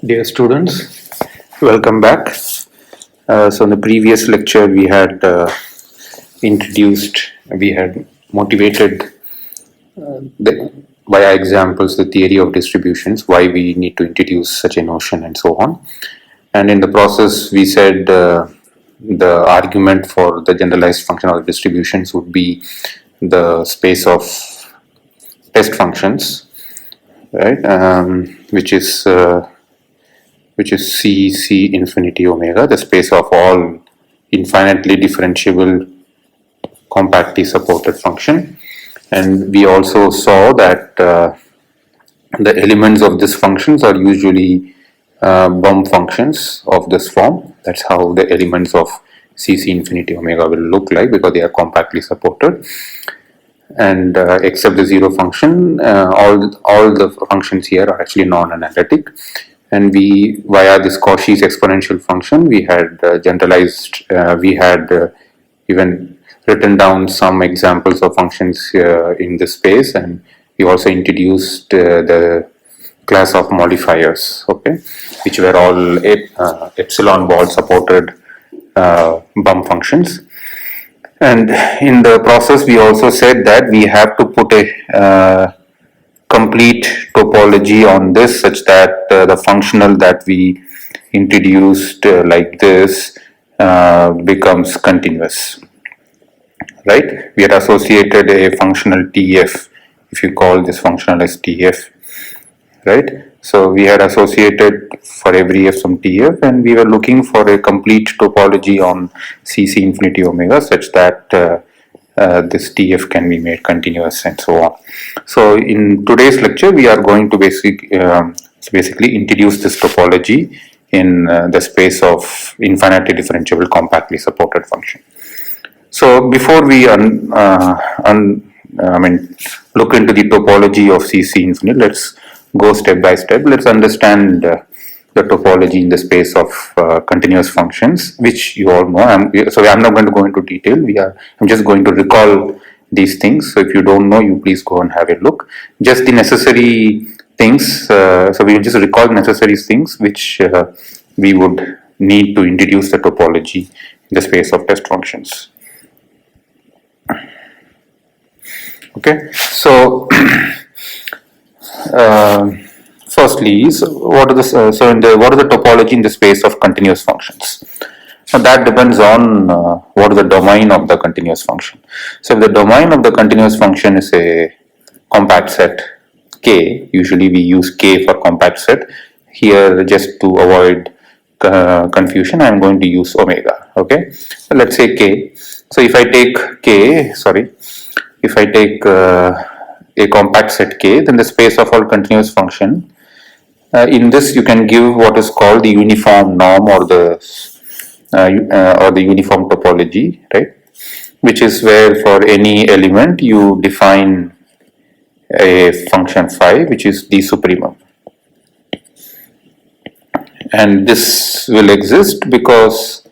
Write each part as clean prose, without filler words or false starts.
Dear students, welcome back. So in the previous lecture, we had we had motivated via examples the theory of distributions, why we need to introduce such a notion, and so on. And in the process, we said the argument for the generalized functional distributions would be the space of test functions, right? Which is C infinity omega, the space of all infinitely differentiable compactly supported function. And we also saw that the elements of these functions are usually bump functions of this form. That's how the elements of C infinity omega will look like, because they are compactly supported. And except the zero function, all the functions here are actually non-analytic. And we, via this Cauchy's exponential function, we had even written down some examples of functions in this space, and we also introduced the class of modifiers, okay, which were all epsilon ball supported bump functions. And in the process, we also said that we have to put a complete topology on this, such that the functional that we introduced like this becomes continuous, right? We had associated a functional TF, if you call this functional as TF, right? So we had associated for every f some TF, and we were looking for a complete topology on C infinity omega, such that this TF can be made continuous, and so on. So in today's lecture, we are going to basically introduce this topology in the space of infinitely differentiable compactly supported function. So before we look into the topology of C infinity, let's go step by step. Let's understand the topology in the space of continuous functions, which you all know. I'm not going to go into detail. I'm just going to recall these things. So if you don't know, you please go and have a look. Just the necessary things. So we will just recall necessary things which we would need to introduce the topology in the space of test functions. Okay, so firstly, what is the topology in the space of continuous functions? Now that depends on what is the domain of the continuous function. So if the domain of the continuous function is a compact set K, usually we use K for compact set. Here, just to avoid confusion, I am going to use omega. Okay, so let's say K. So if I take a compact set K, then the space of all continuous function. In this, you can give what is called the uniform norm, or the uniform topology, right? Which is where for any element you define a function phi, which is the supremum, and this will exist because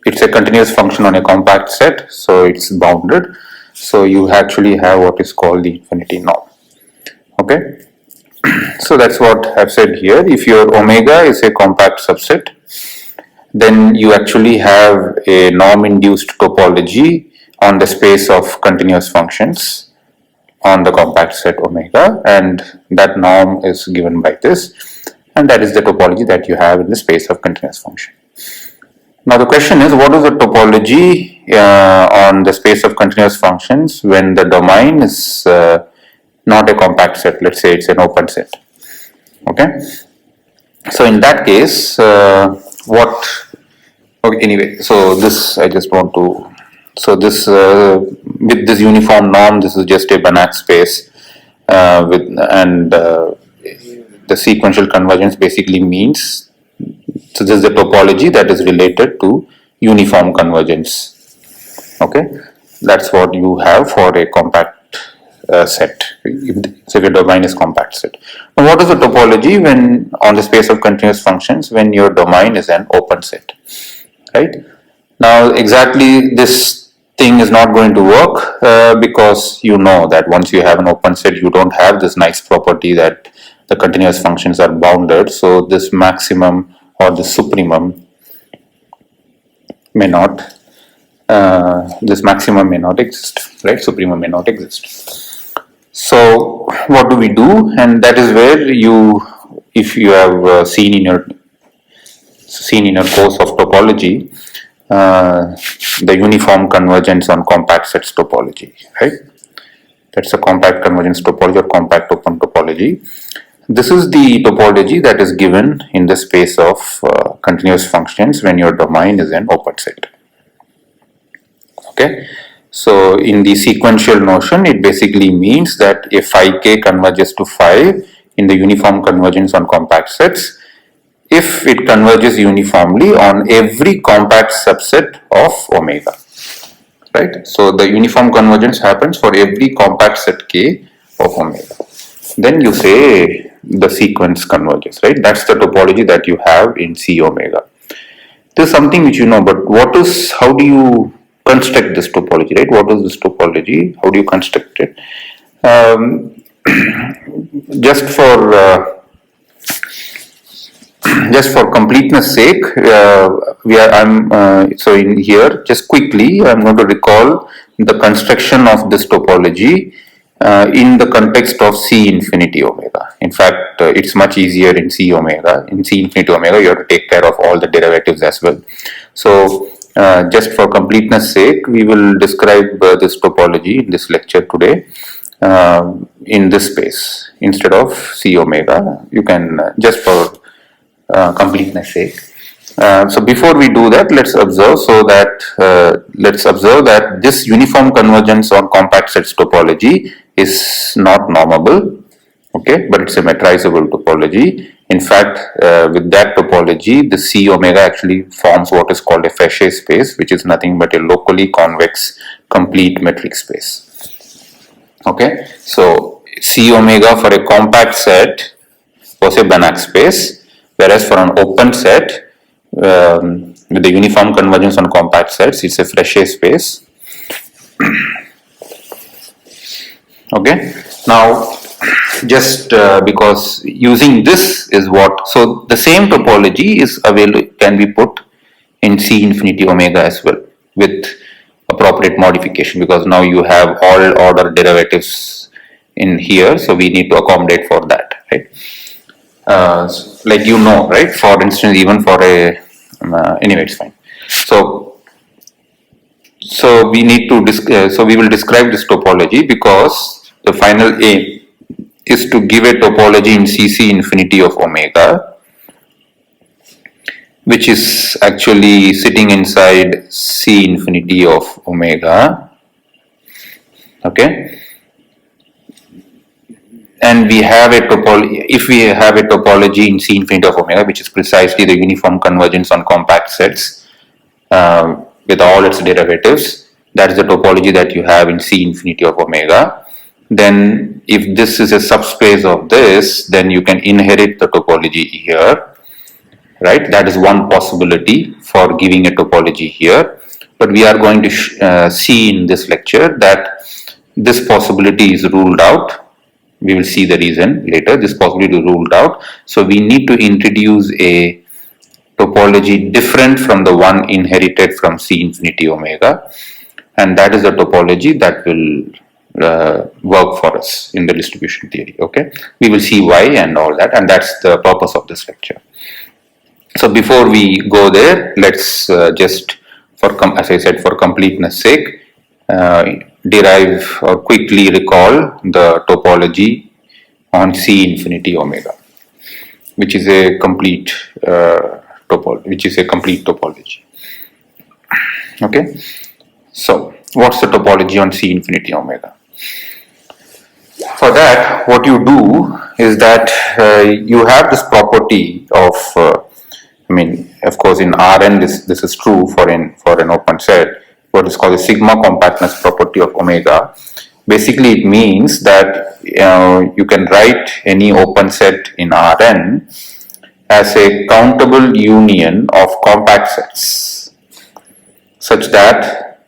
it's a continuous function on a compact set, so it's bounded. So you actually have what is called the infinity norm. Okay, so that's what I've said here. If your omega is a compact subset, then you actually have a norm-induced topology on the space of continuous functions on the compact set omega, and that norm is given by this, and that is the topology that you have in the space of continuous function. Now the question is, what is the topology on the space of continuous functions when the domain is not a compact set? Let's say it's an open set. Okay, so in that case, anyway, so this I just want to, so this with this uniform norm, this is just a Banach space the sequential convergence basically means, so this is the topology that is related to uniform convergence. Okay, that's what you have for a compact set. So if your domain is compact set. Now what is the topology when on the space of continuous functions when your domain is an open set? Right? Now exactly this thing is not going to work because you know that once you have an open set, you don't have this nice property that the continuous functions are bounded, so this maximum or the supremum may not, this maximum may not exist, right? Supremum may not exist. So what do we do? And that is where you, if you have seen in your course of topology, the uniform convergence on compact sets topology, right? That's a compact convergence topology or compact open topology. This is the topology that is given in the space of continuous functions when your domain is an open set. Okay, so in the sequential notion, it basically means that if phi k converges to phi in the uniform convergence on compact sets, if it converges uniformly on every compact subset of omega, right? So the uniform convergence happens for every compact set k of omega. Then you say the sequence converges, right? That's the topology that you have in C omega. This is something which you know, but how do you construct this topology, right? What is this topology? How do you construct it? Just for completeness sake, so in here, just quickly, I'm going to recall the construction of this topology in the context of C infinity omega. In fact, it's much easier in C omega. In C infinity omega, you have to take care of all the derivatives as well. So, just for completeness sake, we will describe this topology in this lecture today in this space instead of C omega. You can just for completeness sake. So before we do that, let's observe that this uniform convergence on compact sets topology is not normable, okay, but it's a metrizable topology. In fact, with that topology, the C omega actually forms what is called a Frechet space, which is nothing but a locally convex complete metric space. Okay, so C omega for a compact set was a Banach space, whereas for an open set with the uniform convergence on compact sets, it's a Frechet space. Okay, now just because using this is what, so the same topology is available, can be put in C infinity omega as well with appropriate modification, because now you have all order derivatives in here, so we need to accommodate for that, right? Like you know, right? For instance, even for a anyway, it's fine. So we need to so we will describe this topology because the final aim is to give a topology in CC infinity of omega, which is actually sitting inside C infinity of omega. Okay. And we have a topology, if we have a topology in C infinity of omega, which is precisely the uniform convergence on compact sets with all its derivatives, that is the topology that you have in C infinity of omega. Then if this is a subspace of this, then you can inherit the topology here, right? That is one possibility for giving a topology here. But we are going to see in this lecture that this possibility is ruled out. We will see the reason later. This possibility is ruled out. So we need to introduce a topology different from the one inherited from C infinity omega. And that is the topology that will work for us in the distribution theory. Okay, we will see why and all that, and that's the purpose of this lecture. So before we go there, let's just, as I said, for completeness sake, derive or quickly recall the topology on C infinity omega, which is a complete topology. Okay, so what's the topology on C infinity omega? For that, what you do is that you have this property of of course, in Rn this is true for an open set. What is called the sigma compactness property of omega. Basically, it means that you can write any open set in Rn as a countable union of compact sets, such that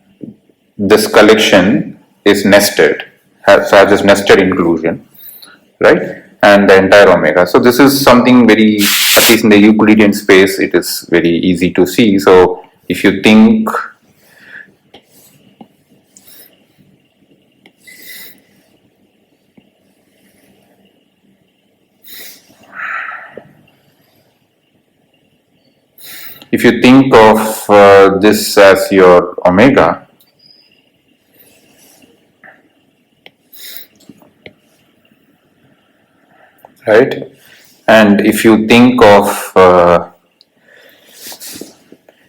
this collection is nested, has this nested inclusion, right? and the entire omega. So this is something very, at least in the Euclidean space, it is very easy to see. So if you think of this as your omega, right? And if you think of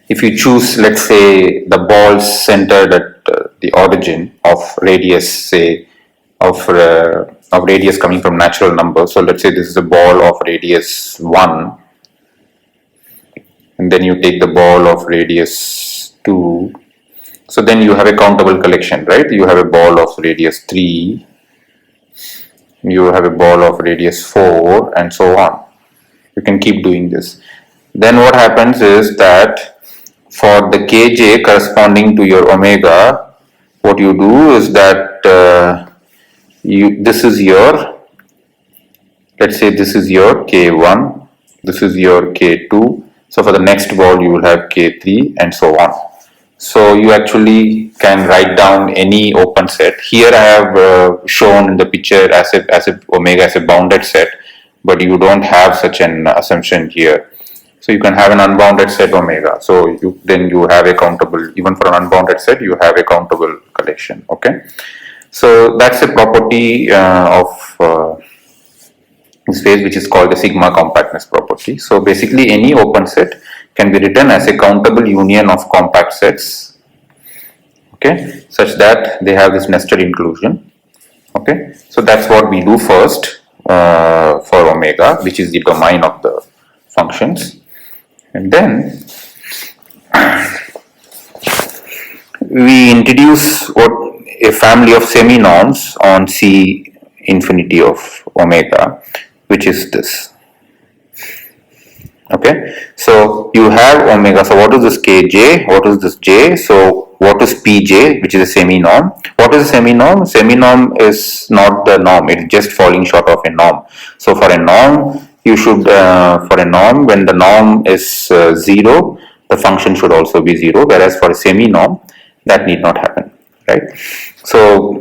if you choose, let's say, the balls centered at the origin of radius, say, of radius coming from natural numbers. So let's say this is a ball of radius 1, and then you take the ball of radius 2. So then you have a countable collection, right? You have a ball of radius 3, you have a ball of radius 4, and so on. You can keep doing this. Then what happens is that for the kj corresponding to your omega, what you do is that this is your, let's say this is your k1, this is your k2. So for the next ball you will have k3 and so on. So you actually can write down any open set. Here I have shown in the picture as a omega as a bounded set, but you don't have such an assumption here. So you can have an unbounded set omega. So then you have a countable, even for an unbounded set, you have a countable collection. Okay. So that's a property of space which is called the sigma compactness property. So basically any open set can be written as a countable union of compact sets, okay, such that they have this nested inclusion. Okay. So that's what we do first for omega, which is the domain of the functions. And then we introduce a family of semi-norms on C infinity of omega, which is this. Okay, so you have omega. So what is this kj? What is this j? So what is pj, which is a semi-norm? What is a semi-norm? Semi-norm is not the norm, it's just falling short of a norm. So for a norm, you should, for a norm, when the norm is 0, the function should also be 0, whereas for a semi-norm, that need not happen, right? So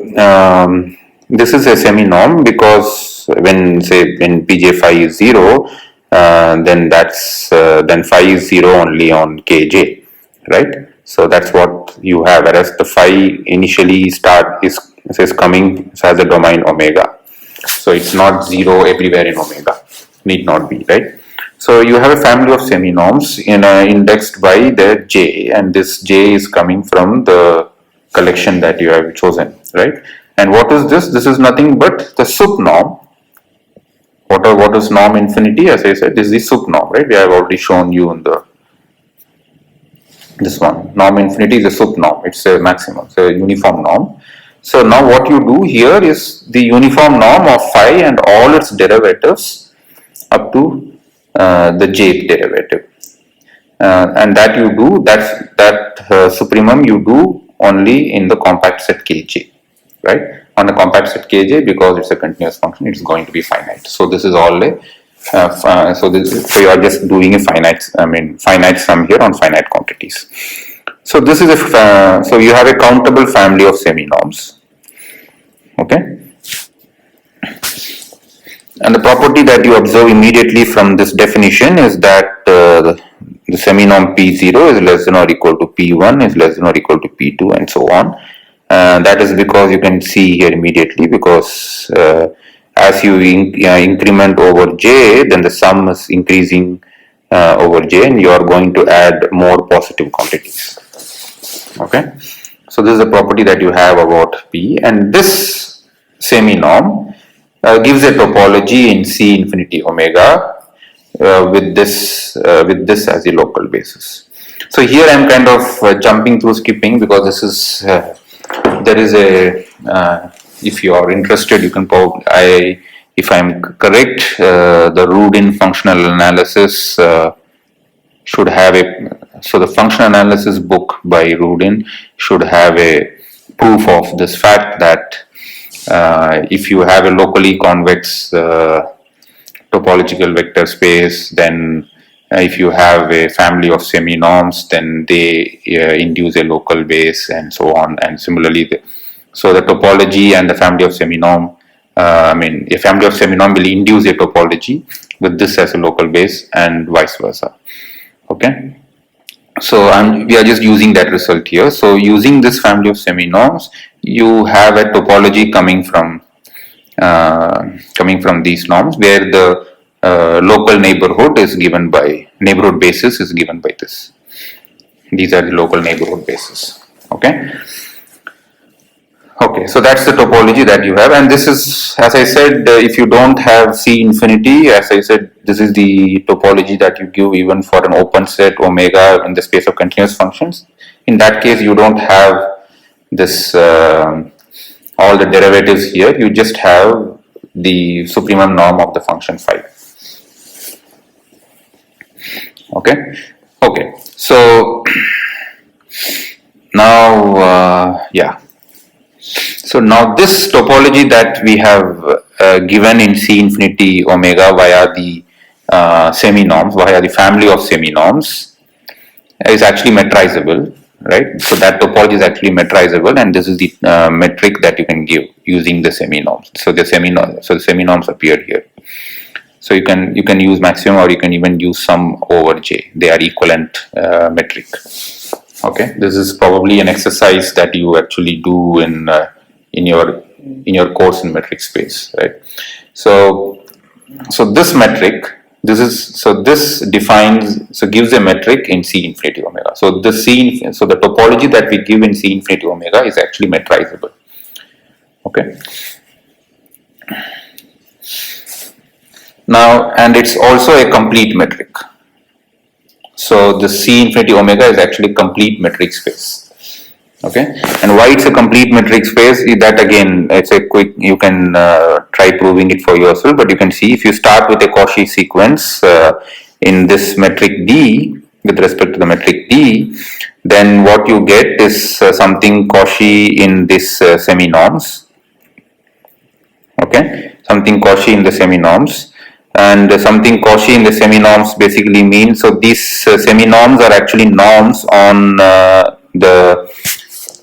this is a semi-norm because when pj phi is 0, then phi is 0 only on kj, right? So that's what you have, whereas the phi initially is coming as a domain omega. So it's not 0 everywhere in omega, need not be, right? So you have a family of semi-norms indexed by their j, and this j is coming from the collection that you have chosen, right? And what is this? This is nothing but the sup norm. What is norm infinity? As I said, this is the sup norm, right? We have already shown you in this one. Norm infinity is a sup norm. It's a maximum, it's a uniform norm. So now what you do here is the uniform norm of phi and all its derivatives up to the jth derivative, and that you do that supremum you do only in the compact set kj, right? On a compact set kj, because it's a continuous function, it's going to be finite. So this is all a so you are just doing a finite sum here on finite quantities. So this is so you have a countable family of semi-norms, okay? And the property that you observe immediately from this definition is that the semi-norm P0 is less than or equal to P1, is less than or equal to P2, and so on. That is because you can see here immediately, because as you increment over j, then the sum is increasing over j, and you are going to add more positive quantities. Okay, so this is a property that you have about P, and this semi-norm gives a topology in C infinity omega with this as a local basis. So here I am kind of jumping through, skipping, because this is there is a if you are interested, you can probably, if I am correct, the Rudin functional analysis should have so the functional analysis book by Rudin should have a proof of this fact that if you have a locally convex topological vector space, then if you have a family of semi-norms, then they induce a local base and so on. And similarly, so the topology and the family of semi-norm, a family of semi-norm will induce a topology with this as a local base and vice versa. Okay. So we are just using that result here. So using this family of semi-norms, you have a topology coming from these norms, where the local neighborhood basis is given by this. These are the local neighborhood bases. Okay. Okay, so that's the topology that you have, and this is, as I said, if you don't have C infinity, as I said, this is the topology that you give even for an open set omega in the space of continuous functions. In that case, you don't have this all the derivatives here. You just have the supremum norm of the function phi. Okay. Okay. So now, So now this topology that we have given in C infinity omega via the semi-norms, via the family of semi-norms, is actually metrizable, right? So that topology is actually metrizable, and this is the metric that you can give using the semi-norms. So the semi-norms appear here. So you can use maximum, or you can even use sum over J. They are equivalent metric. Okay, this is probably an exercise that you actually do in your course in metric space, right? So this metric, this defines, so gives a metric in C infinity omega. So the topology that we give in C infinity omega is actually metrizable. Okay. Now, and it's also a complete metric. So the C infinity omega is actually complete metric space. Okay, and why it's a complete metric space is that, again, it's a quick, you can try proving it for yourself, but you can see if you start with a Cauchy sequence in this metric D with respect to the metric D, then what you get is something Cauchy in this semi-norms. Okay, something Cauchy in the semi-norms. And something Cauchy in the semi-norms basically means, so these semi-norms are actually norms on the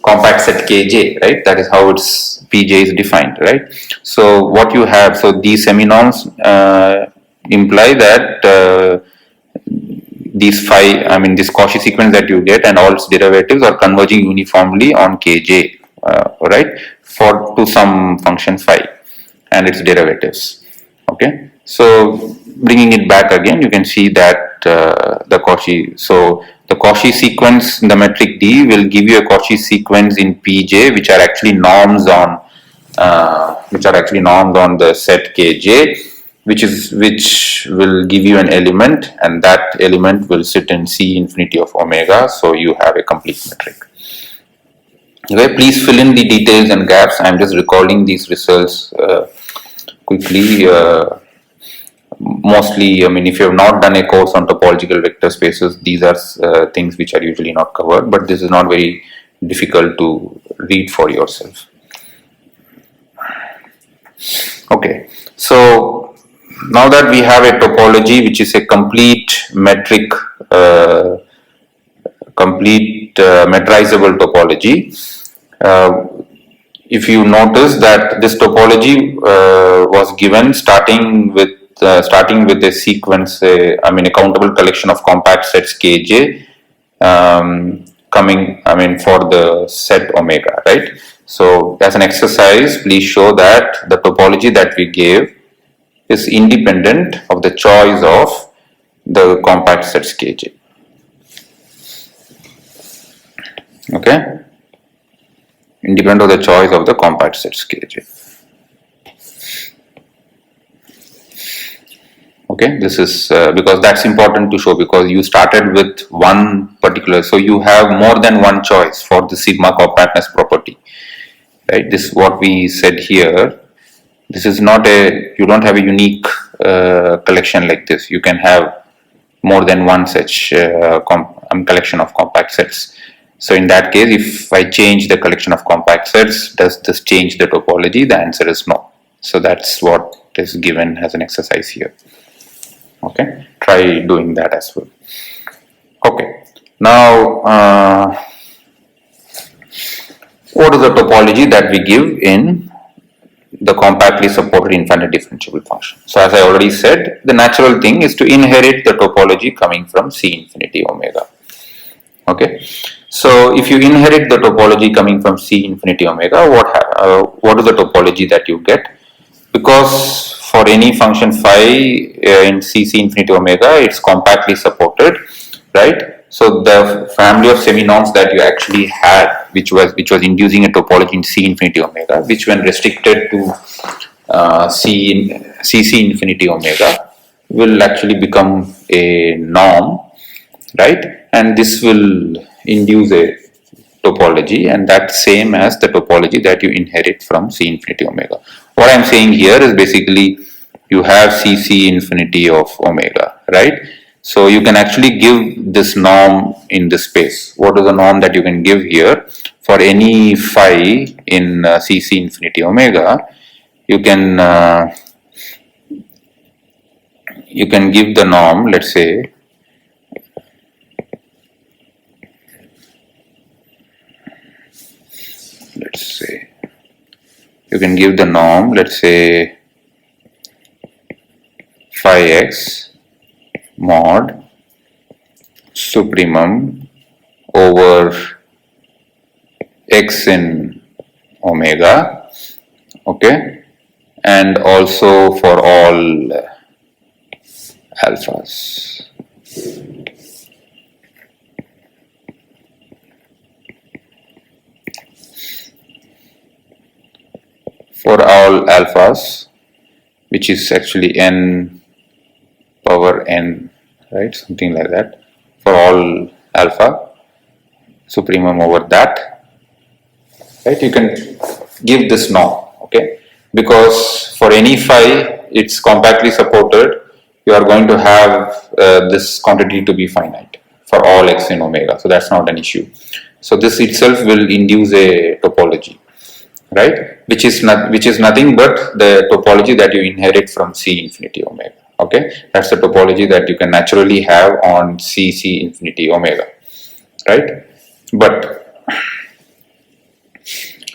compact set Kj, right? That is how its Pj is defined, right? So what you have, so these semi-norms imply that these this Cauchy sequence that you get and all its derivatives are converging uniformly on Kj, right? To some function phi and its derivatives. Okay. So bringing it back again, you can see that the Cauchy. So the Cauchy sequence in the metric D will give you a Cauchy sequence in Pj, which are actually norms on the set Kj, which will give you an element, and that element will sit in C infinity of omega. So you have a complete metric. Okay, please fill in the details and gaps. I'm just recalling these results quickly. Mostly, if you have not done a course on topological vector spaces, these are things which are usually not covered, but this is not very difficult to read for yourself. Okay, so now that we have a topology which is a complete metric, metrizable topology, if you notice that this topology was given starting with a sequence, a countable collection of compact sets Kj, for the set omega, right? So as an exercise, please show that the topology that we gave is independent of the choice of the compact sets Kj. Okay, independent of the choice of the compact sets Kj. Okay, this is because that's important to show, because you started with one particular, so you have more than one choice for the sigma compactness property, right? This is what we said here. This is not you don't have a unique collection like this. You can have more than one such collection of compact sets. So in that case, if I change the collection of compact sets, does this change the topology? The answer is no. So that's what is given as an exercise here. Okay, try doing that as well. Okay, now what is the topology that we give in the compactly supported infinite differentiable function? So as I already said, the natural thing is to inherit the topology coming from C infinity omega. Okay, so if you inherit the topology coming from C infinity omega, what is the topology that you get? Because for any function phi in C infinity omega, it's compactly supported, right? So the family of semi-norms that you actually had, which was inducing a topology in C infinity omega, which when restricted to C infinity omega, will actually become a norm, right? And this will induce a topology, and that's same as the topology that you inherit from C infinity omega. What I'm saying here is basically you have C infinity of omega, right? So you can actually give this norm in this space. What is the norm that you can give here for any phi in C infinity omega? You can give the norm, let's say, you can give the norm, let's say, phi x mod supremum over x in omega, okay, and also for all alphas. For all alphas, which is actually n power n, right, something like that, for all alpha supremum over that, right, you can give this norm, okay, because for any phi it's compactly supported, you are going to have this quantity to be finite for all x in omega, so that's not an issue. So this itself will induce a topology, right, which is nothing but the topology that you inherit from C infinity omega. Okay, that's the topology that you can naturally have on C infinity omega, right? But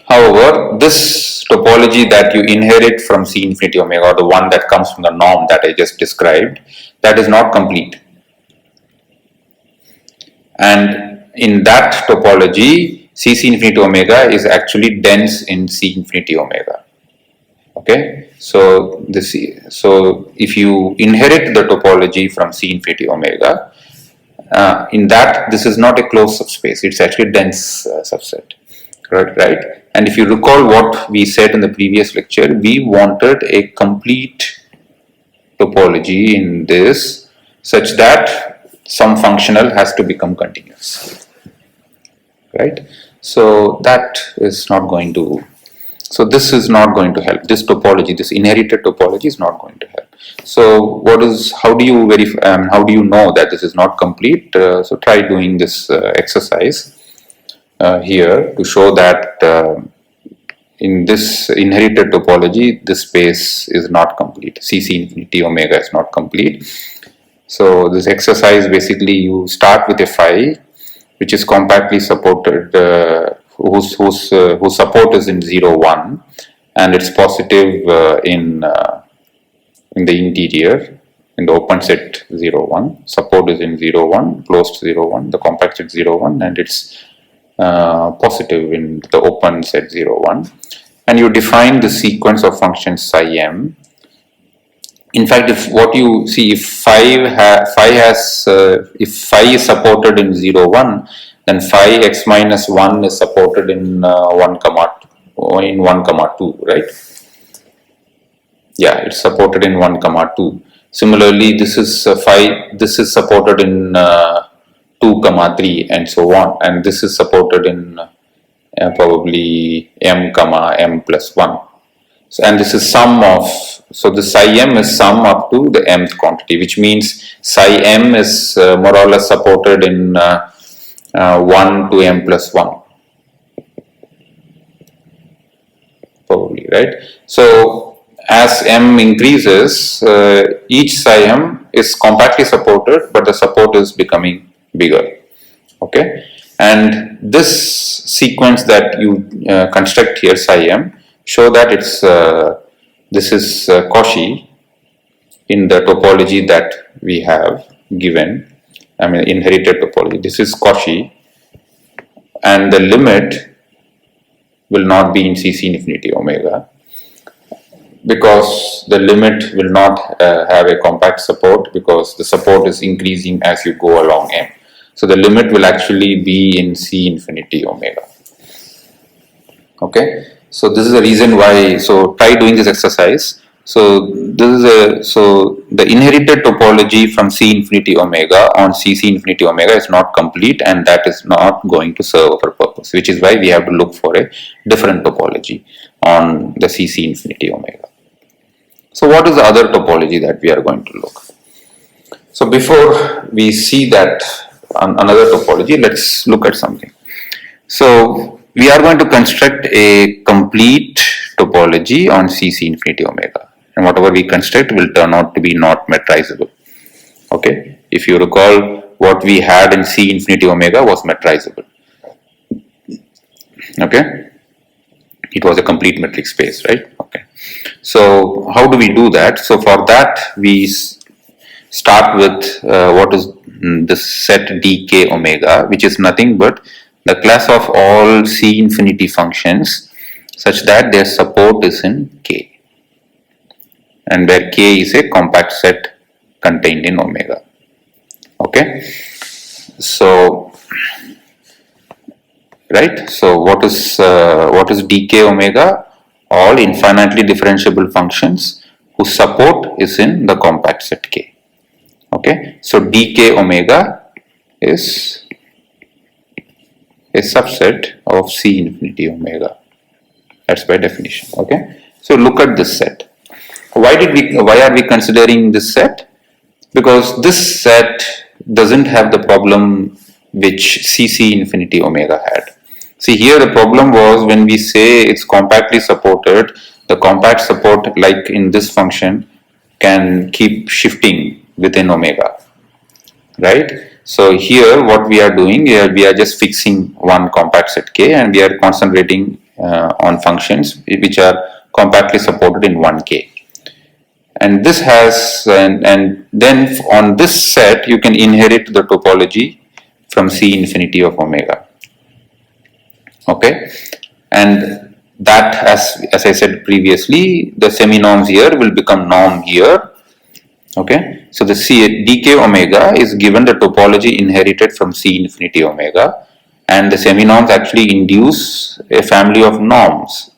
however, this topology that you inherit from C infinity omega, or the one that comes from the norm that I just described, that is not complete. And in that topology, C infinity omega is actually dense in C infinity omega. Okay, so if you inherit the topology from C infinity omega, in that this is not a closed subspace; it's actually a dense subset, right? And if you recall what we said in the previous lecture, we wanted a complete topology in this, such that some functional has to become continuous, right? So that is not going to. So this is not going to help. This topology, this inherited topology, is not going to help. So how do you verify? How do you know that this is not complete? So try doing this exercise here to show that in this inherited topology, this space is not complete. C infinity omega is not complete. So this exercise, basically you start with a phi which is compactly supported, whose support is in 0, 1, and it's positive in the interior, in the open set 0, 1. Support is in 0, 1, closed 0, 1, the compact set 0, 1, and it's positive in the open set 0, 1. And you define the sequence of functions psi m. In fact, if what you see, if phi is supported in 0, 1, then phi x minus 1 is supported in 1 comma 2, right? Yeah, it's supported in 1 comma 2. Similarly, this is supported in 2 comma 3 and so on, and this is supported in probably m comma m plus 1. So, and this is sum of, so the psi m is sum up to the mth quantity, which means psi m is more or less supported in 1 to m plus 1, probably, right? So as m increases, each psi m is compactly supported, but the support is becoming bigger. Okay, and this sequence that you construct here, psi m, show that it's this is Cauchy in the topology that we have given. I mean, inherited topology. This is Cauchy, and the limit will not be in CC infinity omega, because the limit will not have a compact support, because the support is increasing as you go along M. So the limit will actually be in C infinity omega. Okay, so this is the reason why. So try doing this exercise. So this is so the inherited topology from C infinity omega on CC infinity omega is not complete, and that is not going to serve our purpose, which is why we have to look for a different topology on the CC infinity omega. So what is the other topology that we are going to look? So before we see that another topology, let's look at something. So we are going to construct a complete topology on CC infinity omega, and whatever we construct will turn out to be not metrizable. Okay, if you recall, what we had in C infinity omega was metrizable. Okay, it was a complete metric space, right? Okay, so how do we do that? So for that we start with what is the set dk omega, which is nothing but the class of all C infinity functions such that their support is in K, and where K is a compact set contained in omega. Okay, so right, so what is dk omega? All infinitely differentiable functions whose support is in the compact set K. Okay, so dk omega is a subset of C infinity omega. That's by definition. Okay, so look at this set. Why are we considering this set? Because this set doesn't have the problem which CC infinity omega had. See, here the problem was when we say it's compactly supported, the compact support, like in this function, can keep shifting within omega, right? So here what we are doing, we are just fixing one compact set K, and we are concentrating on functions which are compactly supported in 1K. And this has, and then on this set you can inherit the topology from C infinity of omega. Okay, and that, as I said previously, the semi-norms here will become norm here. Okay, so the dk omega is given the topology inherited from C infinity omega, and the semi-norms actually induce a family of norms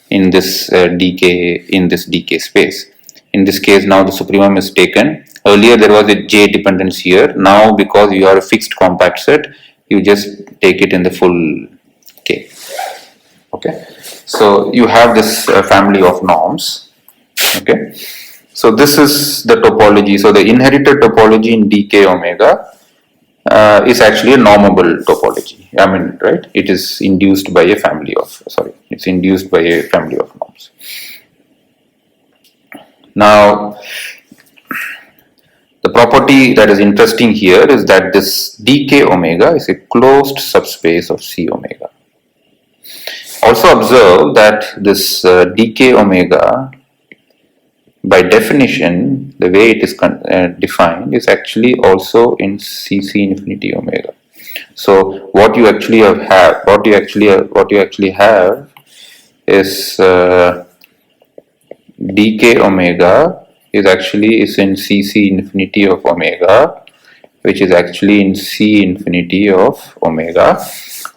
in this dk space. In this case, now the supremum is taken. Earlier there was a J dependence here. Now, because you are a fixed compact set, you just take it in the full K. Okay, so you have this family of norms. Okay, so this is the topology. So the inherited topology in dk omega is actually a normable topology. I mean, right? It is induced by a family of, it's induced by a family of norms. Now, the property that is interesting here is that this dk omega is a closed subspace of C omega. Also observe that this dk omega, by definition, the way it is defined is actually also in CC infinity omega. So what you actually have, is dk omega is in CC infinity of omega, which is actually in C infinity of omega.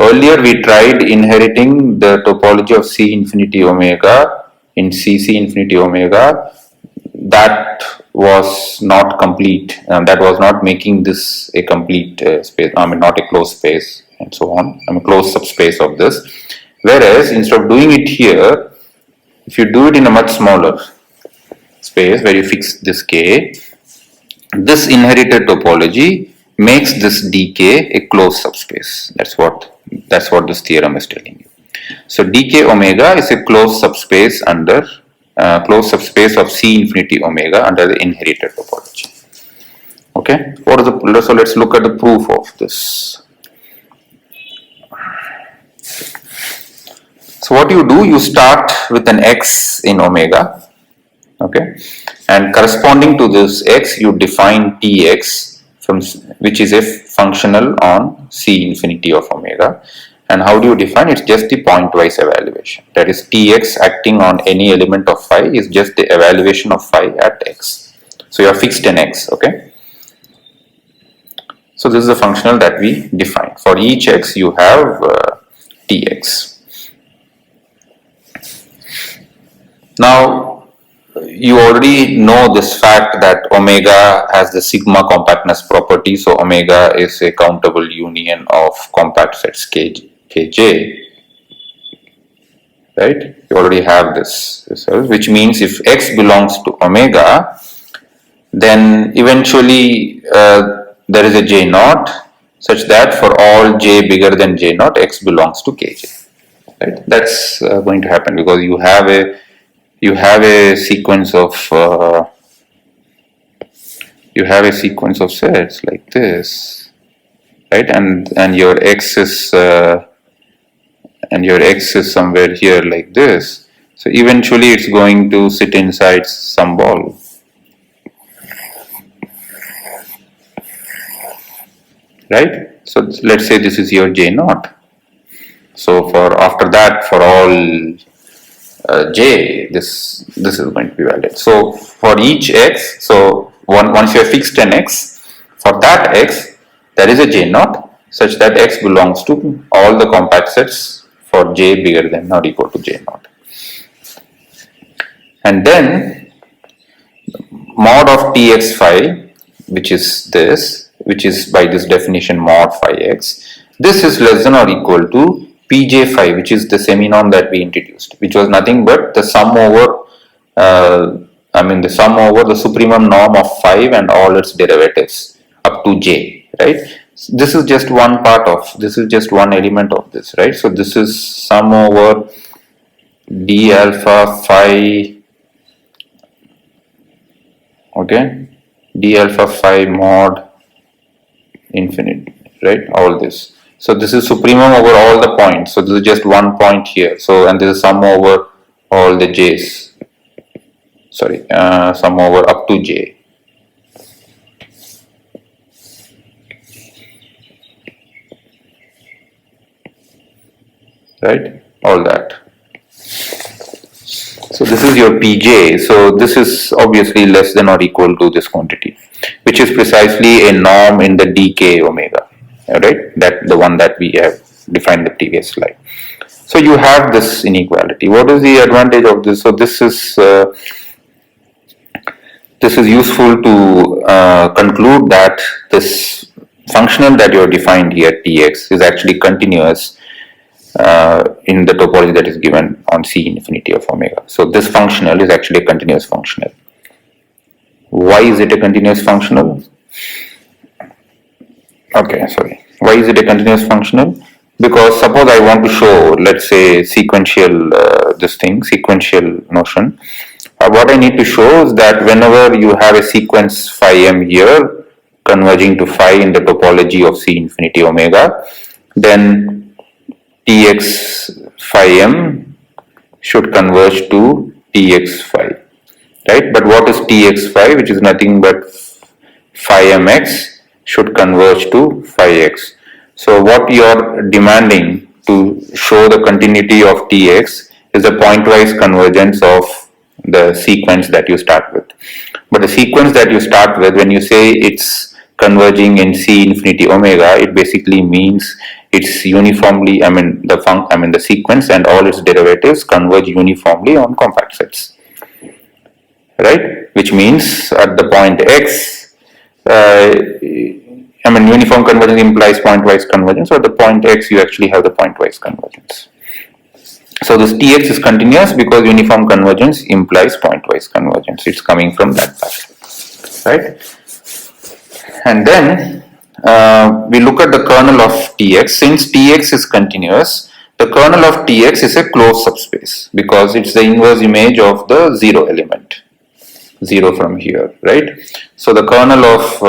Earlier we tried inheriting the topology of C infinity omega in CC infinity omega. That was not complete, that was not making this a complete space, I mean not a closed space and so on, I mean closed subspace of this. Whereas instead of doing it here, if you do it in a much smaller space where you fix this K, this inherited topology makes this dk a closed subspace. That's what this theorem is telling you. So dk omega is a closed subspace under closed subspace of C infinity omega under the inherited topology. So let's look at the proof of this. So what you do, you start with an x in omega, okay, and corresponding to this x, you define Tx from which is a functional on C infinity of omega. And how do you define? It's just the pointwise evaluation. That is, Tx acting on any element of phi is just the evaluation of phi at x. So you have fixed an x, okay. So this is a functional that we define. For each x, you have Tx. Now, you already know this fact that omega has the sigma compactness property. So omega is a countable union of compact sets Kj, right? You already have this, which means if x belongs to omega, then eventually there is a J naught such that for all j bigger than J naught, x belongs to Kj, right? That's going to happen because you have a sequence of sets like this, right? And your x is somewhere here like this. So eventually it's going to sit inside some ball, right? So let's say this is your J naught. So after that, for all j, this is going to be valid. So for each x, so once you have fixed an x, for that x there is a J naught such that x belongs to all the compact sets for j bigger than or equal to J naught. And then mod of Tx phi, which is by this definition mod phi x, this is less than or equal to Pj phi, which is the semi-norm that we introduced, which was nothing but the sum over the sum over the supremum norm of phi and all its derivatives up to j, right? This is just one element of this, right? So this is sum over d alpha phi, okay, d alpha phi mod infinite, right? All this. So this is supremum over all the points. So this is just one point here. So and this is sum over all the j's. Sorry, sum over up to j. Right? All that. So this is your Pj. So this is obviously less than or equal to this quantity, which is precisely a norm in the dk omega. Right, that the one that we have defined in the previous slide. So you have this inequality. What is the advantage of this? So this is useful to conclude that this functional that you have defined here, Tx, is actually continuous in the topology that is given on C infinity of omega. So this functional is actually a continuous functional. Why is it a continuous functional? Okay, sorry. Why is it a continuous functional? Because suppose I want to show, let's say, sequential notion. What I need to show is that whenever you have a sequence phi m here converging to phi in the topology of C infinity omega, then Tx phi m should converge to Tx phi, right? But what is Tx phi, which is nothing but phi mx, should converge to phi x. So what you are demanding to show the continuity of Tx is the pointwise convergence of the sequence that you start with. But the sequence that you start with, when you say it's converging in C infinity omega, it basically means it's uniformly, the sequence and all its derivatives converge uniformly on compact sets, right? Which means at the point x, uniform convergence implies pointwise convergence. So at the point x, you actually have the pointwise convergence. So this Tx is continuous because uniform convergence implies pointwise convergence. It's coming from that fact, right? And then we look at the kernel of Tx. Since Tx is continuous, the kernel of Tx is a closed subspace because it's the inverse image of the zero element. 0 from here, right? So the kernel of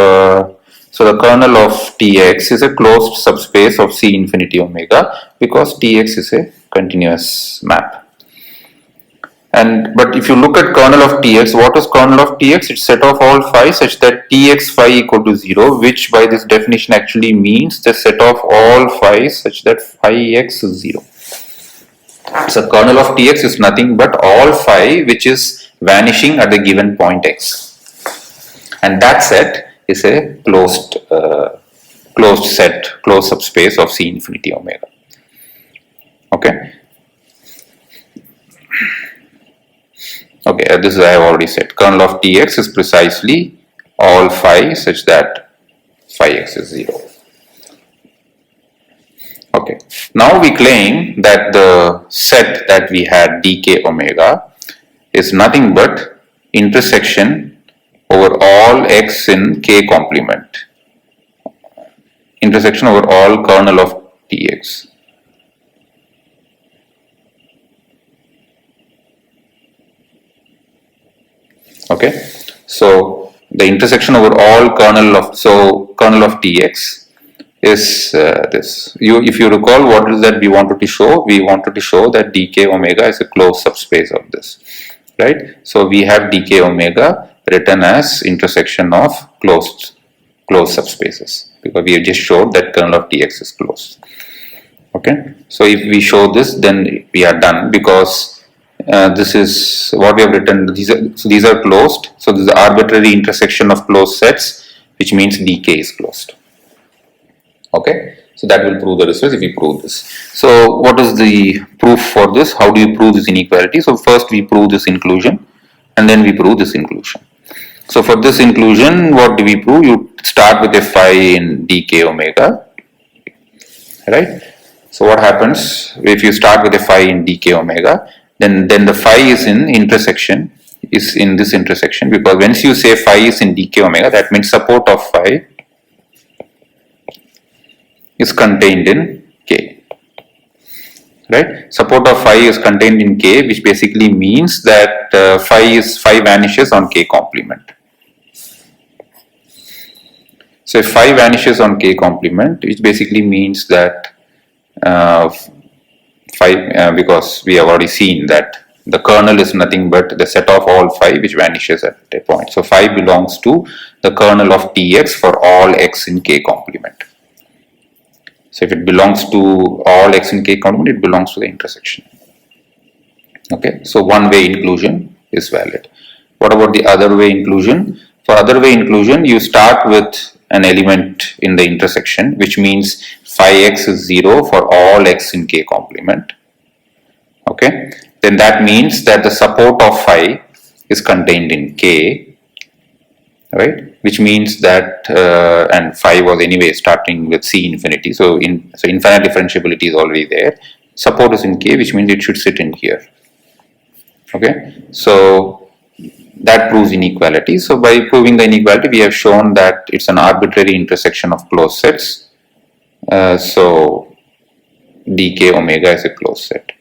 So the kernel of Tx is a closed subspace of C infinity omega because Tx is a continuous map. But if you look at kernel of Tx, what is kernel of Tx? It's set of all phi such that Tx phi equal to 0, which by this definition actually means the set of all phi such that phi x is 0. So kernel of Tx is nothing but all phi which is vanishing at the given point x, and that set is a closed subspace of C infinity omega. Okay. Okay, this I have already said. Kernel of Tx is precisely all phi such that phi x is 0. Okay, now we claim that the set that we had dk omega is nothing but intersection over all x in k complement. Intersection over all kernel of Tx. Okay, so the intersection over all kernel of Tx is this. If you recall, what is that we wanted to show? We wanted to show that dk omega is a closed subspace of this, right? So we have dk omega written as intersection of closed subspaces because we have just showed that kernel of Tx is closed. Okay, so if we show this, then we are done because this is what we have written. These are closed. So this is the arbitrary intersection of closed sets, which means dk is closed. Okay, so that will prove the result if we prove this. So what is the proof for this? How do you prove this inequality? So first we prove this inclusion, and then we prove this inclusion. So for this inclusion, what do we prove? You start with a phi in dk omega, right? So what happens if you start with a phi in dk omega? Then the phi is in this intersection, because once you say phi is in dk omega, that means support of phi is contained in k, right? Support of phi is contained in k, which basically means that phi vanishes on k complement. So if phi vanishes on k complement, which basically means that because we have already seen that the kernel is nothing but the set of all phi which vanishes at a point. So phi belongs to the kernel of Tx for all x in k complement. So if it belongs to all x in k complement, it belongs to the intersection. Okay, so one way inclusion is valid. What about the other way inclusion? For other way inclusion, you start with an element in the intersection, which means phi x is 0 for all x in k complement. Okay, then that means that the support of phi is contained in k, right? Which means that and phi was anyway starting with C infinity, so infinite differentiability is already there. Support is in k, which means it should sit in here. Okay, so that proves inequality. So by proving the inequality, we have shown that it's an arbitrary intersection of closed sets. So dk omega is a closed set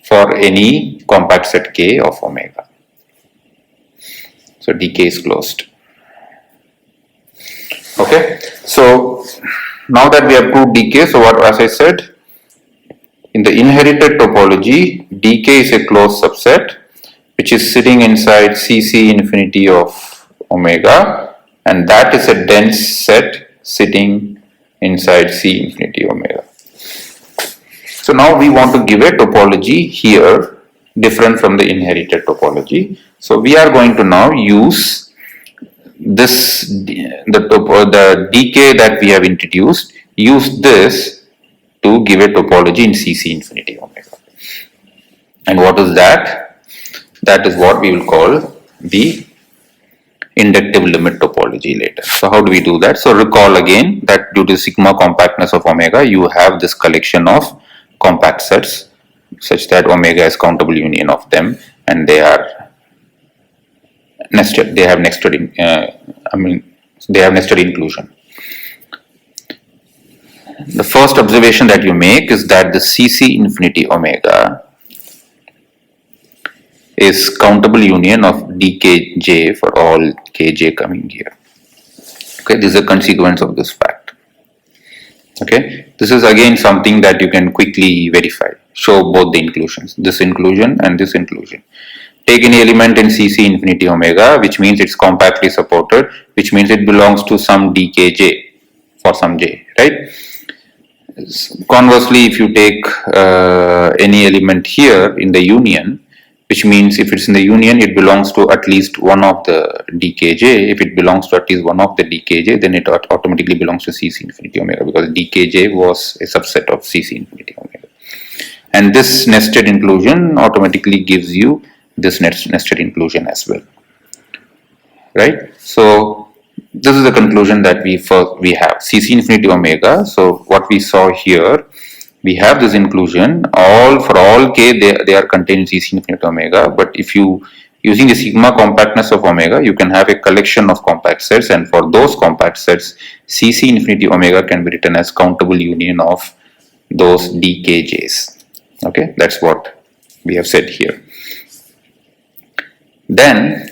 for any compact set k of omega. So dk is closed. Okay, so now that we have proved dk, so what, as I said, in the inherited topology, dk is a closed subset which is sitting inside cc infinity of omega, and that is a dense set sitting inside C infinity omega. So now we want to give a topology here different from the inherited topology. So we are going to now use this, the dk that we have introduced, use this to give a topology in cc infinity omega. And what is that? That is what we will call the inductive limit topology later. So how do we do that? So recall again that due to sigma compactness of omega, you have this collection of compact sets such that omega is countable union of them, and they are nested. They have nested inclusion. The first observation that you make is that the cc infinity omega is countable union of dkj for all kj coming here. Okay, this is a consequence of this fact. Okay, this is again something that you can quickly verify. Show both the inclusions, this inclusion and this inclusion. Take any element in CC infinity omega, which means it's compactly supported, which means it belongs to some dkj for some j, right? Conversely, if you take any element here in the union, which means if it's in the union, it belongs to at least one of the dkj. If it belongs to at least one of the dkj, then it automatically belongs to CC infinity omega, because dkj was a subset of CC infinity omega. And this nested inclusion automatically gives you this nested inclusion as well, right? So this is the conclusion that we have CC infinity omega. So what we saw here, we have this inclusion for all k, they are contained in CC infinity omega. But if you using the sigma compactness of omega, you can have a collection of compact sets, and for those compact sets, CC infinity omega can be written as countable union of those dkj's. Okay, that's what we have said here. Then,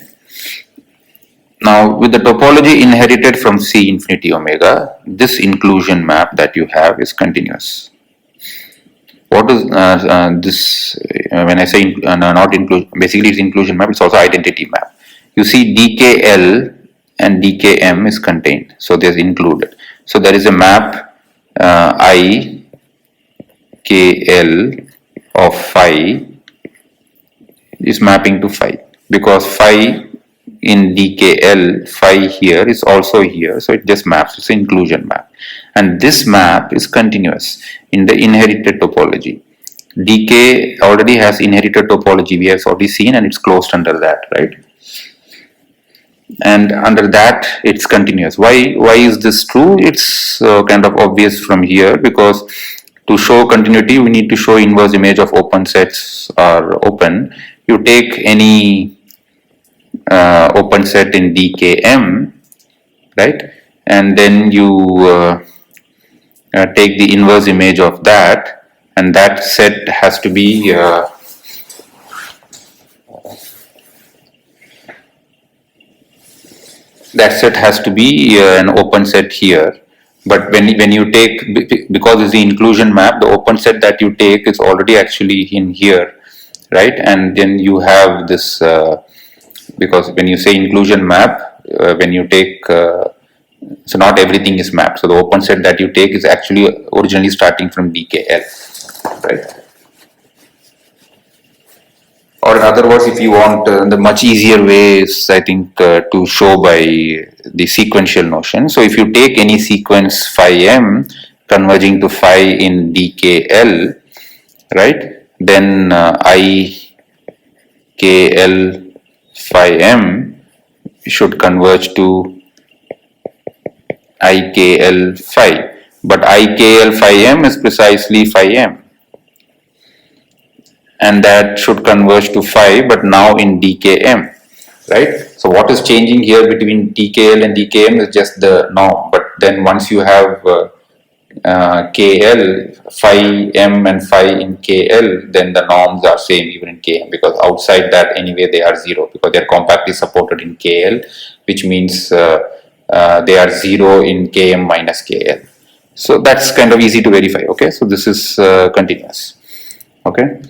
now with the topology inherited from C infinity omega, this inclusion map that you have is continuous. What is this? When I say not inclusion, basically it's inclusion map, it's also identity map. You see dkl and dkm is contained, so there's included. So there is a map I kl of phi is mapping to phi, because phi in dkl, phi here is also here, so it just maps. It's an inclusion map, and this map is continuous in the inherited topology. Dk already has inherited topology, we have already seen, and it's closed under that, right? And under that it's continuous. Why is this true? It's kind of obvious from here, because to show continuity we need to show inverse image of open sets are open. You take any open set in dkm, right, and then you take the inverse image of that, and that set has to be an open set here. But when you take, because it's the inclusion map, the open set that you take is already actually in here, right? And then you have this, because when you say inclusion map, when you take, so not everything is mapped. So the open set that you take is actually originally starting from dkl, right? Or in other words, if you want, the much easier way is, I think, to show by the sequential notion. So if you take any sequence phi m converging to phi in dkl, right, then I kl phi m should converge to I kl phi. But I kl phi m is precisely phi m, and that should converge to phi, but now in dkm, right? So what is changing here between dkl and dkm is just the norm, but then once you have kl, phi m and phi in kl, then the norms are same even in km, because outside that anyway they are 0, because they are compactly supported in kl, which means they are 0 in km minus kl. So that's kind of easy to verify. Okay, so this is continuous. Okay,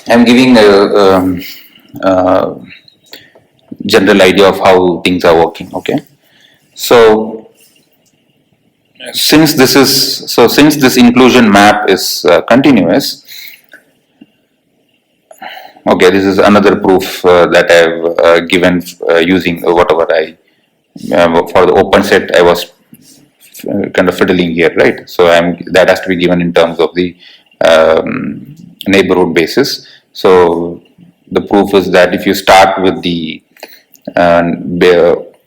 I'm giving a general idea of how things are working. Okay, so since this inclusion map is continuous, okay, this is another proof that I've given using whatever I for the open set I was kind of fiddling here, right? So that has to be given in terms of the neighborhood basis. So the proof is that if you start with the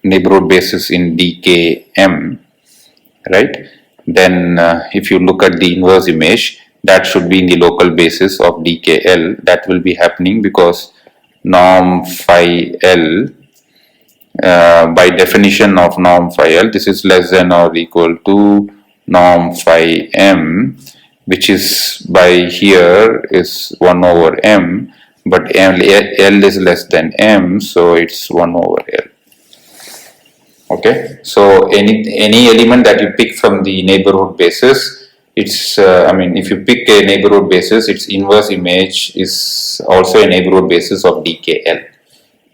neighborhood basis in dkm, right, then if you look at the inverse image, that should be in the local basis of dkl. That will be happening because norm phi l, by definition of norm phi l, this is less than or equal to norm phi m, which is by here is 1 over m, but L is less than m, so it's 1 over L. Okay, so any element that you pick from the neighborhood basis, it's I mean, if you pick a neighborhood basis, its inverse image is also a neighborhood basis of DKL.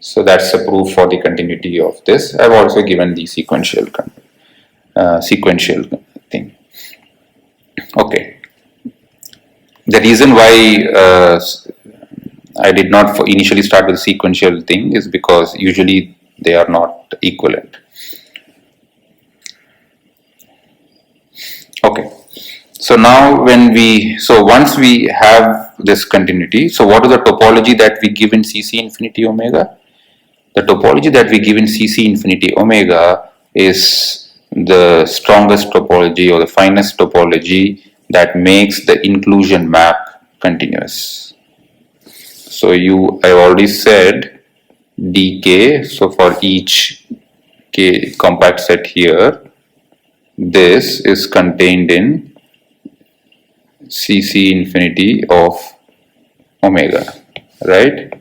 So that's a proof for the continuity of this. I've also given the sequential thing. Okay. The reason why I did not initially start with sequential thing is because usually they are not equivalent. Okay. So now once we have this continuity, so what is the topology that we give in CC infinity omega? The topology that we give in CC infinity omega is the strongest topology or the finest topology that makes the inclusion map continuous. So I've already said dk, so for each k compact set here, this is contained in CC infinity of omega, right?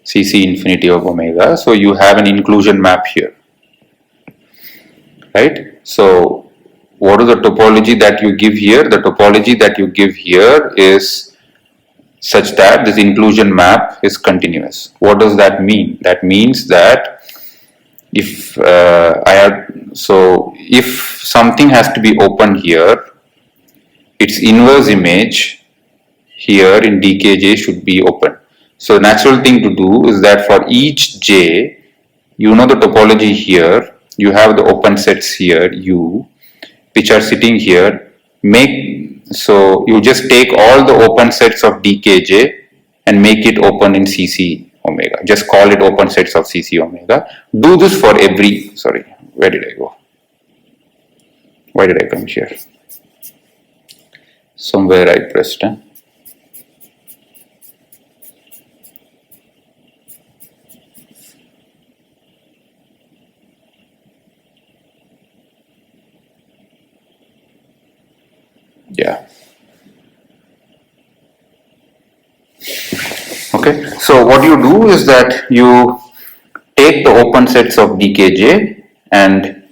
CC infinity of omega. So you have an inclusion map here, right? So what is the topology that you give here? The topology that you give here is such that this inclusion map is continuous. What does that mean? That means that if if something has to be open here, its inverse image here in dkj should be open. So the natural thing to do is that for each j, you know the topology here, you have the open sets here u, which are sitting here. So you just take all the open sets of dkj and make it open in cc omega. Just call it open sets of cc omega. Do this for every, sorry, where did I go? Why did I come here? Somewhere I pressed. Yeah. Okay. So what you do is that you take the open sets of dkj and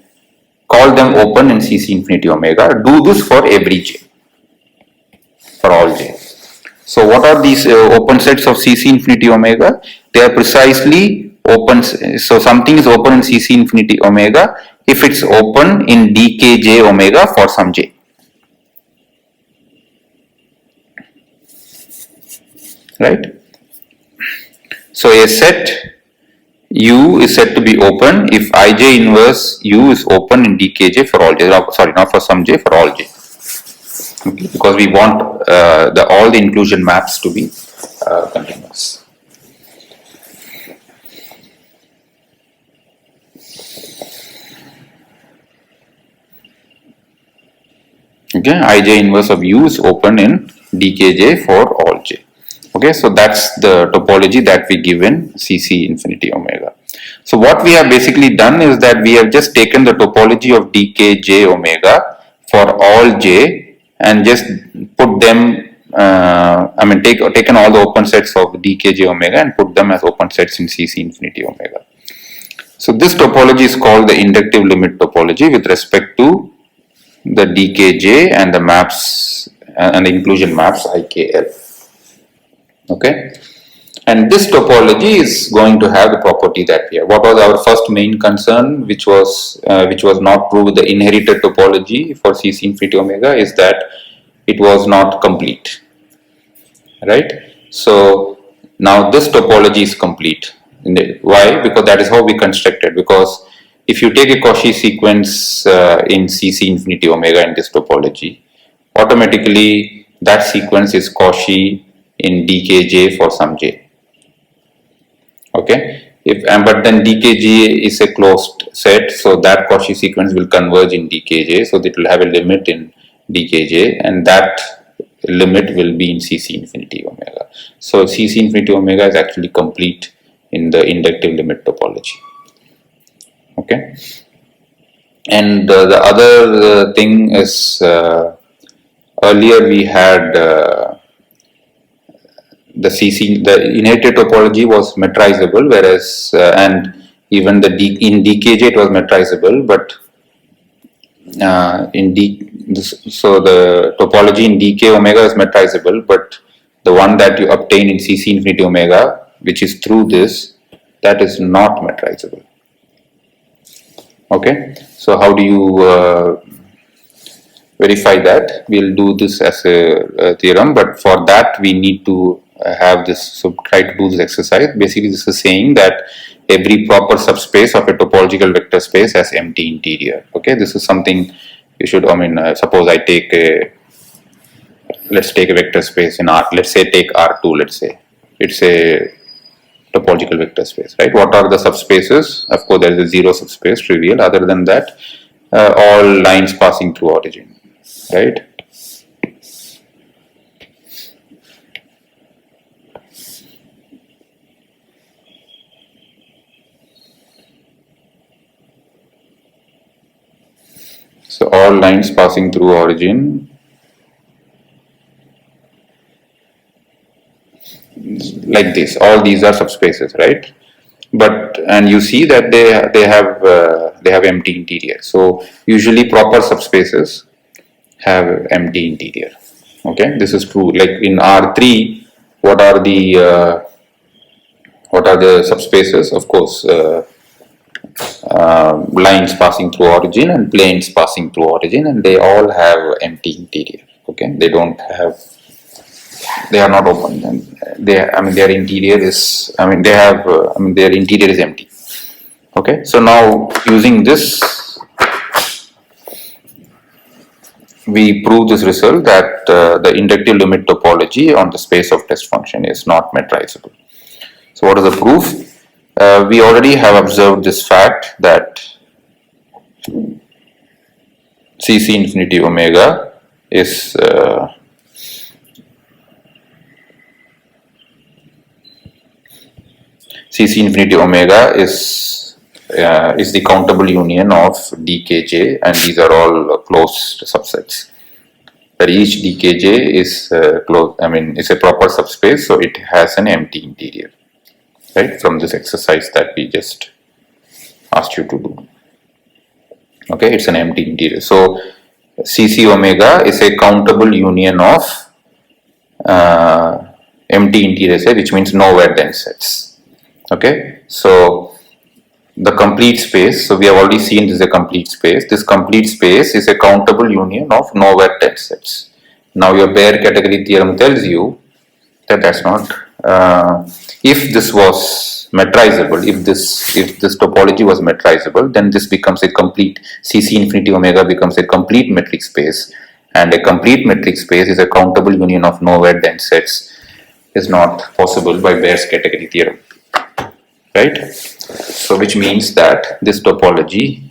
call them open in cc infinity omega. Do this for every j, for all j. So what are these open sets of cc infinity omega? They are precisely open. So something is open in cc infinity omega if it's open in dkj omega for some j. Right? So a set U is said to be open if ij inverse U is open in dkj for all j. Sorry, not for some j, for all j. Okay, because we want all the inclusion maps to be continuous. Okay, ij inverse of U is open in dkj for all j. Okay, so that's the topology that we give in CC infinity omega. So what we have basically done is that we have just taken the topology of dkj omega for all j and just put them, taken all the open sets of dkj omega and put them as open sets in CC infinity omega. So this topology is called the inductive limit topology with respect to the dkj and the maps and the inclusion maps ikl. Okay, and this topology is going to have the property that we have. What was our first main concern, which was not true with the inherited topology for CC infinity omega, is that it was not complete, right? So now this topology is complete. Why? Because that is how we constructed. Because if you take a Cauchy sequence in CC infinity omega in this topology, automatically that sequence is Cauchy in dkj for some j. Okay, but then dkj is a closed set, so that Cauchy sequence will converge in dkj, so it will have a limit in dkj, and that limit will be in cc infinity omega. So cc infinity omega is actually complete in the inductive limit topology. Okay, and the other thing is earlier we had the inherited topology was metrizable, whereas and even in DKJ it was metrizable, but so the topology in dk omega is metrizable, but the one that you obtain in CC infinity omega, which is through this, that is not metrizable. Okay, so how do you verify that? We'll do this as a theorem, but for that we need to have this. So try to do this exercise. Basically, this is saying that every proper subspace of a topological vector space has empty interior. Okay, this is something you should. I mean, suppose I take let's take a vector space in R. Let's say take R2. Let's say it's a topological vector space, right? What are the subspaces? Of course, there is a zero subspace, trivial. Other than that, all lines passing through origin, right? So all lines passing through origin, like this, all these are subspaces, right? But and you see that they have empty interior. So usually proper subspaces have empty interior. Okay, this is true. Like in R3, what are the subspaces? Of course, lines passing through origin and planes passing through origin, and they all have empty interior. Okay, they are not open, and their interior is, their interior is empty. Okay, so now using this, we prove this result that the inductive limit topology on the space of test function is not metrizable. So what is the proof? We already have observed this fact that CC infinity omega is CC infinity omega is the countable union of dkj, and these are all closed subsets. But each dkj is is a proper subspace, so it has an empty interior. Right, from this exercise that we just asked you to do. Okay, it's an empty interior. So CC omega is a countable union of empty interior set, which means nowhere dense sets. Okay, so the complete space, so we have already seen this is a complete space. This complete space is a countable union of nowhere dense sets. Now your Baire category theorem tells you that that's not. If this was metrizable, if this topology was metrizable, then this becomes a complete, CC infinity omega becomes a complete metric space, and a complete metric space is a countable union of nowhere dense sets. Is not possible by Baire's category theorem, right? So which means that this topology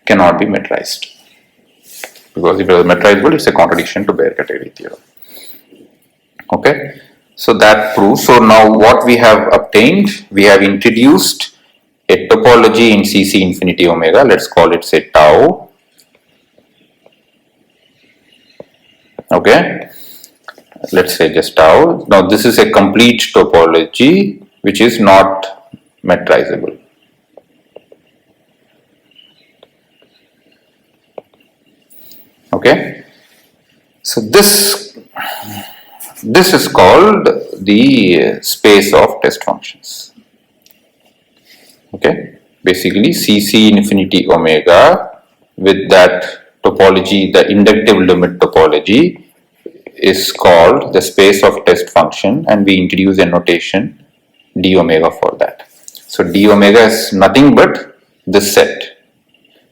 cannot be metrized, because if it was metrizable, it's a contradiction to Baire category theorem. Okay, so that proves. So now what we have obtained, we have introduced a topology in CC infinity omega. Let's call it, say, tau. Okay, let's say just tau. Now this is a complete topology which is not metrizable. Okay, so this is called the space of test functions. Okay, basically CC infinity omega with that topology, the inductive limit topology, is called the space of test function, and we introduce a notation d omega for that. So d omega is nothing but this set,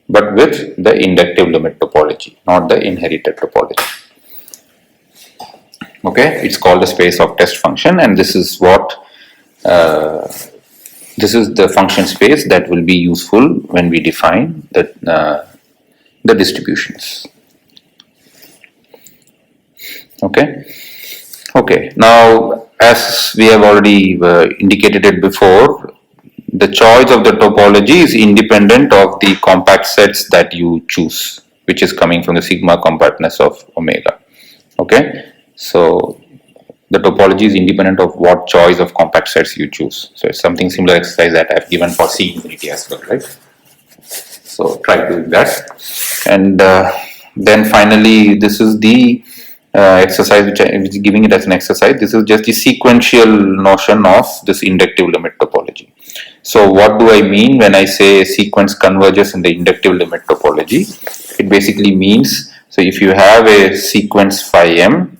but with the inductive limit topology, not the inherited topology. Okay, it's called the space of test function, and this is what this is the function space that will be useful when we define the distributions. Okay, now as we have already indicated it before, the choice of the topology is independent of the compact sets that you choose, which is coming from the sigma compactness of omega. Okay, so the topology is independent of what choice of compact sets you choose. So it's something similar exercise that I've given for C infinity as well, right? So try doing that. And then finally, this is the exercise which is giving it as an exercise. This is just the sequential notion of this inductive limit topology. So what do I mean when I say a sequence converges in the inductive limit topology? It basically means, so if you have a sequence phi m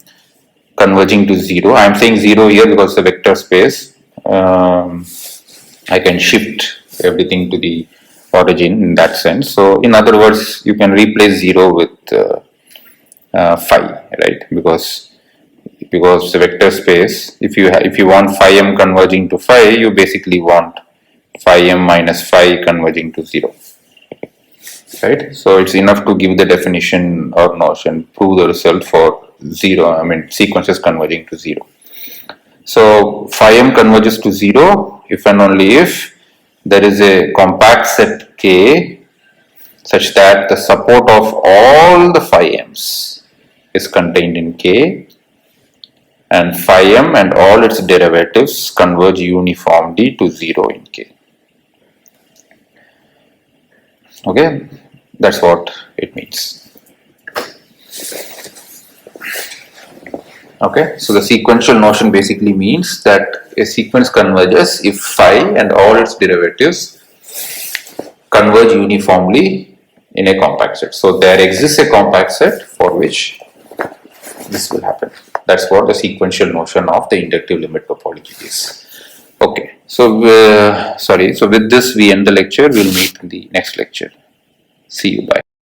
converging to 0, I am saying 0 here because the vector space, I can shift everything to the origin in that sense. So in other words, you can replace 0 with phi, right? Because the vector space, if you want phi m converging to phi, you basically want phi m minus phi converging to 0, right? So it's enough to give the definition or notion, prove the result for 0, I mean sequences converging to 0. So phi m converges to 0 if and only if there is a compact set K such that the support of all the phi m's is contained in K, and phi m and all its derivatives converge uniformly to 0 in K. Okay, that's what it means. Okay, so the sequential notion basically means that a sequence converges if phi and all its derivatives converge uniformly in a compact set. So there exists a compact set for which this will happen. That's what the sequential notion of the inductive limit topology is. Okay, so so with this we end the lecture. We'll meet in the next lecture. See you. Bye.